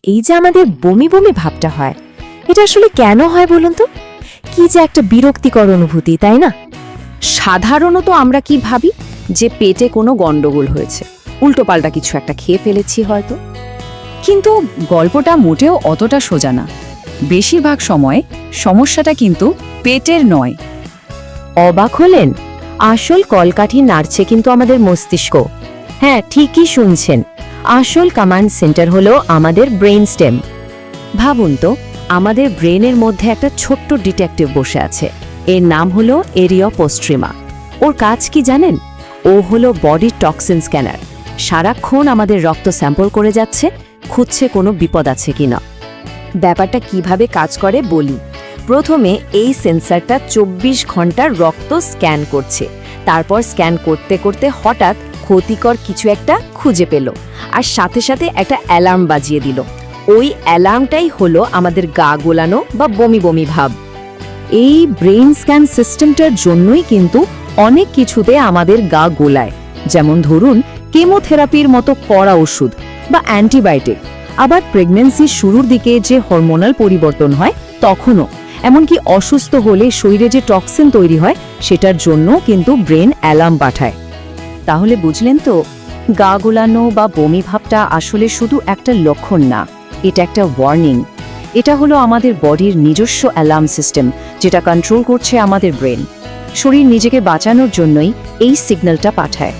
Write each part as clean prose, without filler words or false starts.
এই যে আমাদের বমি বমি ভাবটা হয়, এটা আসলে কেন হয় বলুন তো? কি যে একটা বিরক্তিকর অনুভূতি, তাই না? সাধারণত আমরা কি ভাবি যে পেটে কোনো গন্ডগোল হয়েছে, উল্টোপাল্টা কিছু একটা খেয়ে ফেলেছি হয়তো। কিন্তু গল্পটা মোটেও অতটা সোজা না। বেশিরভাগ সময় সমস্যাটা কিন্তু পেটের নয়। অবাক হলেন? আসল কলকাঠি নাড়ছে কিন্তু আমাদের মস্তিষ্ক। হ্যাঁ, ঠিকই শুনছেন। আসল কমান্ড সেন্টার হলো আমাদের ব্রেন স্টেম। ভাবুন তো, আমাদের ব্রেনের মধ্যে একটা ছোট্ট ডিটেকটিভ বসে আছে। এর নাম হলো এরিয়া পোস্ট্রিমা। ওর কাজ কি জানেন? ও হলো বডি টক্সিন স্ক্যানার। সারাক্ষণ আমাদের রক্ত স্যাম্পল করে যাচ্ছে, খুঁজছে কোনো বিপদ আছে কিনা। ব্যাপারটা কিভাবে কাজ করে বলি। প্রথমে এই সেন্সরটা 24 ঘন্টার রক্ত স্ক্যান করছে। তারপর স্ক্যান করতে করতে হঠাৎ ক্ষতিকর কিছু একটা খুঁজে পেল, আর সাথে সাথে একটা অ্যালার্ম বাজিয়ে দিল। ওই অ্যালার্মটাই হলো আমাদের গা গোলানো বা বমি বমি ভাব। এই ব্রেন স্ক্যান সিস্টেমটার জন্যই কিন্তু অনেক কিছুতে আমাদের গা গোলায়। যেমন ধরুন, কেমোথেরাপির মতো কড়া ওষুধ বা অ্যান্টিবায়োটিক। আবার প্রেগন্যান্সির শুরুর দিকে যে হরমোনাল পরিবর্তন হয় তখনও, এমনকি অসুস্থ হলে শরীরে যে টক্সিন তৈরি হয় সেটার জন্য কিন্তু ব্রেন অ্যালার্ম পাঠায়। তাহলে বুঝলেন তো, গা গোলানো বা বমি ভাবটা আসলে শুধু একটা লক্ষণ না, এটা একটা ওয়ার্নিং। এটা হলো আমাদের বডির নিজস্ব অ্যালার্ম সিস্টেম, যেটা কন্ট্রোল করছে আমাদের ব্রেন। শরীর নিজেকে বাঁচানোর জন্যই এই সিগন্যালটা পাঠায়।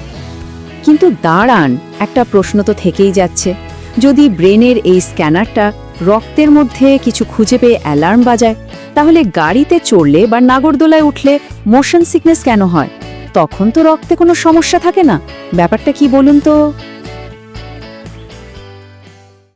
কিন্তু দাঁড়ান, একটা প্রশ্ন তো থেকেই যাচ্ছে। যদি ব্রেনের এই স্ক্যানারটা রক্তের মধ্যে কিছু খুঁজে পেয়ে অ্যালার্ম বাজায়, তাহলে গাড়িতে চড়লে বা নাগরদোলায় উঠলে মোশন সিকনেস কেন হয়? তখন তো রক্তে কোনো সমস্যা থাকে না। ব্যাপারটা কি বলুন তো?